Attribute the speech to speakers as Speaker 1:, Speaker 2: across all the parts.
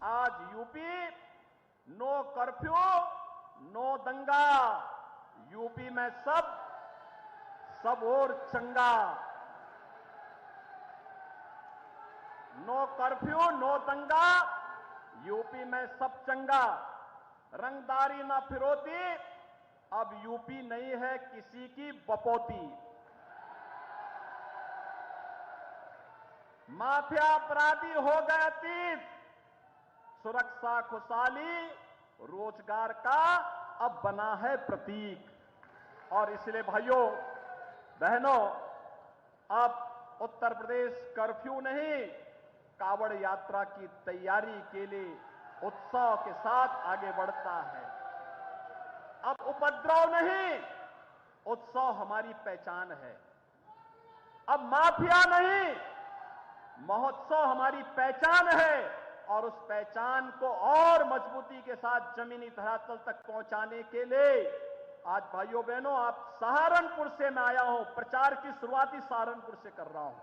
Speaker 1: आज UP no curfew, no दंगा। UP में सब और चंगा। नो कर्फ्यू, नो दंगा, यूपी में सब चंगा। रंगदारी ना फिरौती, अब यूपी नहीं है किसी की बपौती। माफिया अपराधी हो गए अतीत, सुरक्षा खुशहाली रोजगार का अब बना है प्रतीक। और इसलिए भाइयों बहनों, अब उत्तर प्रदेश कर्फ्यू नहीं, कावड़ यात्रा की तैयारी के लिए उत्साह के साथ आगे बढ़ता है। अब उपद्रव नहीं, उत्साह हमारी पहचान है। अब माफिया नहीं, महोत्सव हमारी पहचान है। और उस पहचान को और मजबूती के साथ जमीनी धरातल तक पहुंचाने के लिए आज भाइयों बहनों, आप सहारनपुर से मैं आया हूं। प्रचार की शुरुआत ही सहारनपुर से कर रहा हूं।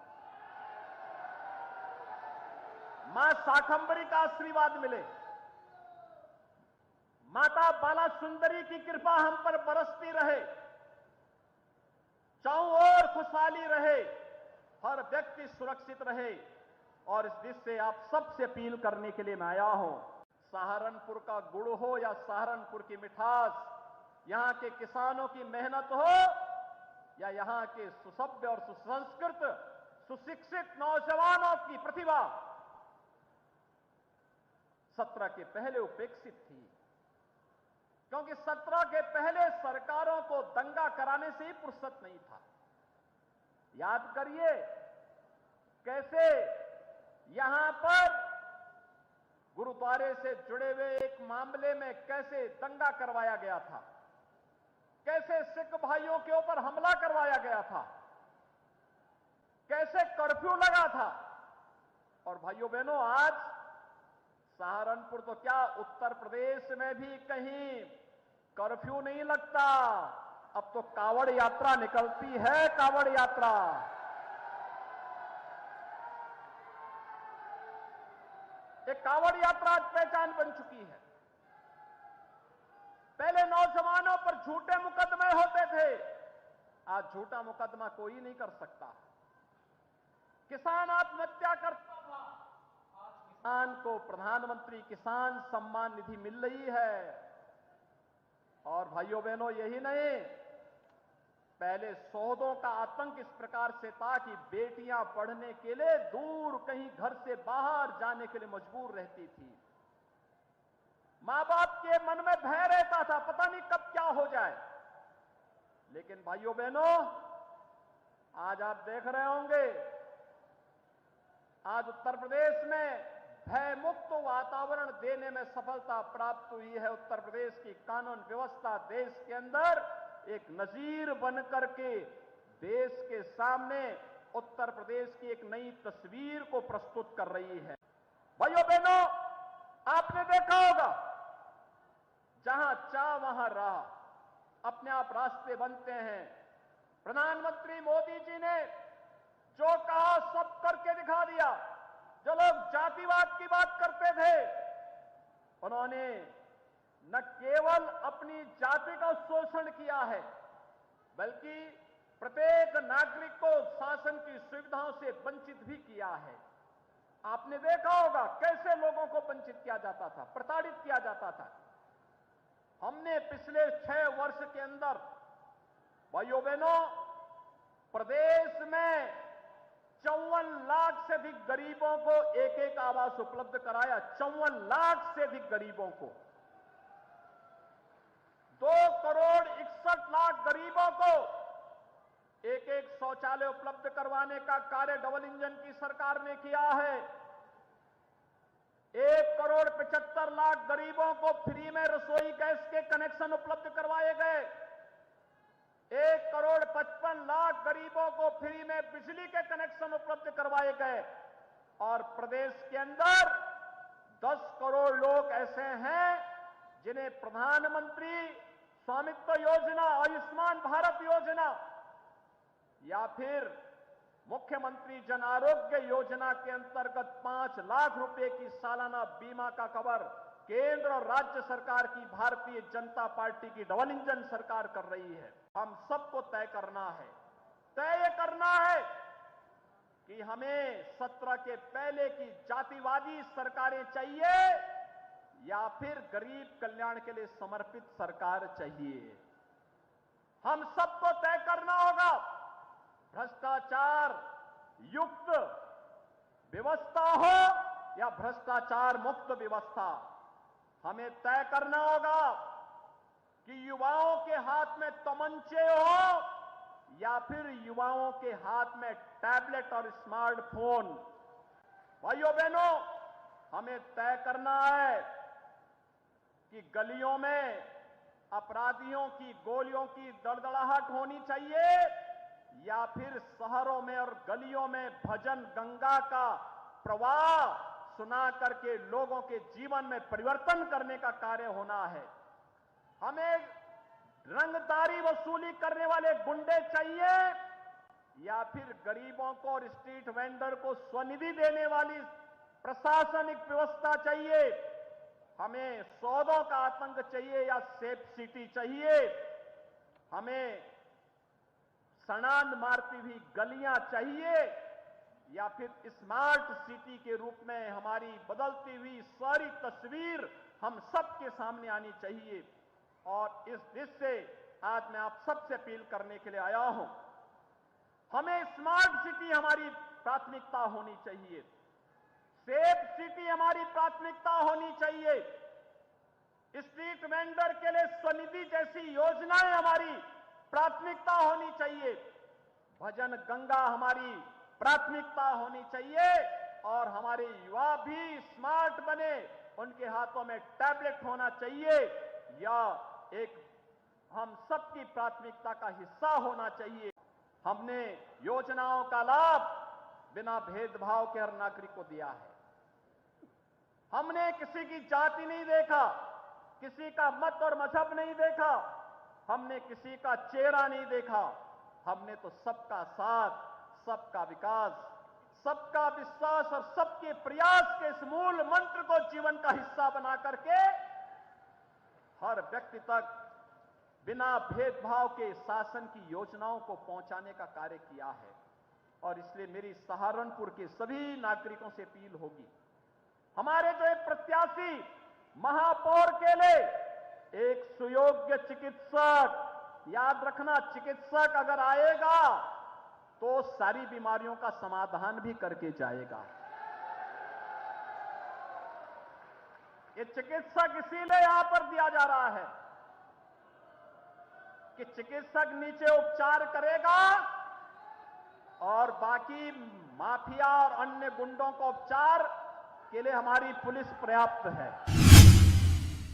Speaker 1: मां शाकंभरी का आशीर्वाद मिले, माता बाला सुंदरी की कृपा हम पर बरसती रहे, चारों ओर खुशहाली रहे, हर व्यक्ति सुरक्षित रहे। और इस दिश से आप सबसे अपील करने के लिए मैं आया हूं। सहारनपुर का गुड़ हो या सहारनपुर की मिठास, यहां के किसानों की मेहनत हो या यहां के सुसभ्य और सुसंस्कृत सुशिक्षित नौजवानों की प्रतिभा, 17 के पहले उपेक्षित थी। क्योंकि 17 के पहले सरकारों को दंगा कराने से ही फुर्सत नहीं था। याद करिए कैसे यहां पर गुरुद्वारे से जुड़े हुए एक मामले में कैसे दंगा करवाया गया था, कैसे सिख भाइयों के ऊपर हमला करवाया गया था, कैसे कर्फ्यू लगा था। और भाइयों बहनों, आज सहारनपुर तो क्या, उत्तर प्रदेश में भी कहीं कर्फ्यू नहीं लगता। अब तो कावड़ यात्रा निकलती है, कावड़ यात्रा। एक कावड़ यात्रा आज पहचान बन चुकी है। पहले नौजवानों पर झूठे मुकदमे होते थे, आज झूठा मुकदमा कोई नहीं कर सकता। किसान आत्महत्या करता था, आज किसान को प्रधानमंत्री किसान सम्मान निधि मिल रही है। और भाइयों बहनों, यही नहीं, पहले सौदों का आतंक इस प्रकार से था कि बेटियां पढ़ने के लिए दूर कहीं घर से बाहर जाने के लिए मजबूर रहती थी। मां बाप के मन में भय रहता था, पता नहीं कब क्या हो जाए। लेकिन भाइयों बहनों, आज आप देख रहे होंगे, आज उत्तर प्रदेश में भय मुक्त वातावरण देने में सफलता प्राप्त हुई है। उत्तर प्रदेश की कानून व्यवस्था देश के अंदर एक नजीर बनकर के देश के सामने उत्तर प्रदेश की एक नई तस्वीर को प्रस्तुत कर रही है। भाइयों बहनों, आपने देखा होगा, जहां चाह वहां राह, अपने आप रास्ते बनते हैं। प्रधानमंत्री मोदी जी ने जो कहा सब करके दिखा दिया। जो लोग जातिवाद की बात करते थे, उन्होंने न केवल अपनी जाति का शोषण किया है, बल्कि प्रत्येक नागरिक को शासन की सुविधाओं से वंचित भी किया है। आपने देखा होगा कैसे लोगों को वंचित किया जाता था, प्रताड़ित किया जाता था। हमने पिछले 6 वर्ष के अंदर भाइयों बहनों, प्रदेश में 54 लाख से अधिक गरीबों को एक एक आवास उपलब्ध कराया। 54 लाख से अधिक गरीबों को, 2 करोड़ 61 लाख गरीबों को एक एक शौचालय उपलब्ध करवाने का कार्य डबल इंजन की सरकार ने किया है। 1 करोड़ 75 लाख गरीबों को फ्री में रसोई गैस के कनेक्शन उपलब्ध करवाए गए। 1 करोड़ 55 लाख गरीबों को फ्री में बिजली के कनेक्शन उपलब्ध करवाए गए। और प्रदेश के अंदर 10 करोड़ लोग ऐसे हैं जिन्हें प्रधानमंत्री स्वामित्व योजना, आयुष्मान भारत योजना या फिर मुख्यमंत्री जन आरोग्य योजना के अंतर्गत 5 लाख रुपए की सालाना बीमा का कवर केंद्र और राज्य सरकार की भारतीय जनता पार्टी की डबल इंजन सरकार कर रही है। हम सबको तय करना है कि हमें 17 के पहले की जातिवादी सरकारें चाहिए या फिर गरीब कल्याण के लिए समर्पित सरकार चाहिए। हम सबको तय करना होगा। भ्रष्टाचार युक्त व्यवस्था हो या भ्रष्टाचार मुक्त व्यवस्था, हमें तय करना होगा कि युवाओं के हाथ में तमंचे हो या फिर युवाओं के हाथ में टैबलेट और स्मार्टफोन। भाइयों बहनों, हमें तय करना है कि गलियों में अपराधियों की गोलियों की दड़दड़ाहट होनी चाहिए या फिर शहरों में और गलियों में भजन गंगा का प्रवाह सुना करके लोगों के जीवन में परिवर्तन करने का कार्य होना है। हमें रंगदारी वसूली करने वाले गुंडे चाहिए या फिर गरीबों को और स्ट्रीट वेंडर को स्वनिधि देने वाली प्रशासनिक व्यवस्था चाहिए। हमें सौदों का आतंक चाहिए या सेफ सिटी चाहिए। हमें सड़ांध मारती हुई गलियां चाहिए या फिर स्मार्ट सिटी के रूप में हमारी बदलती हुई सारी तस्वीर हम सबके सामने आनी चाहिए। और इस दृष्टि से आज मैं आप सबसे अपील करने के लिए आया हूं। हमें स्मार्ट सिटी हमारी प्राथमिकता होनी चाहिए, सेफ सिटी हमारी प्राथमिकता होनी चाहिए, स्ट्रीट वेंडर के लिए स्वनिधि जैसी योजनाएं हमारी प्राथमिकता होनी चाहिए, भजन गंगा हमारी प्राथमिकता होनी चाहिए और हमारे युवा भी स्मार्ट बने, उनके हाथों में टैबलेट होना चाहिए या एक हम सबकी प्राथमिकता का हिस्सा होना चाहिए। हमने योजनाओं का लाभ बिना भेदभाव के हर नागरिक को दिया है। हमने किसी की जाति नहीं देखा, किसी का मत और मजहब नहीं देखा, हमने किसी का चेहरा नहीं देखा। हमने तो सबका साथ, सबका विकास, सबका विश्वास और सबके प्रयास के इस मूल मंत्र को जीवन का हिस्सा बना करके हर व्यक्ति तक बिना भेदभाव के शासन की योजनाओं को पहुंचाने का कार्य किया है। और इसलिए मेरी सहारनपुर के सभी नागरिकों से अपील होगी, हमारे जो एक प्रत्याशी महापौर के लिए एक सुयोग्य चिकित्सक, याद रखना चिकित्सक अगर आएगा तो सारी बीमारियों का समाधान भी करके जाएगा। ये चिकित्सक इसीलिए यहां पर दिया जा रहा है कि चिकित्सक नीचे उपचार करेगा और बाकी माफिया और अन्य गुंडों को उपचार के लिए हमारी पुलिस पर्याप्त है।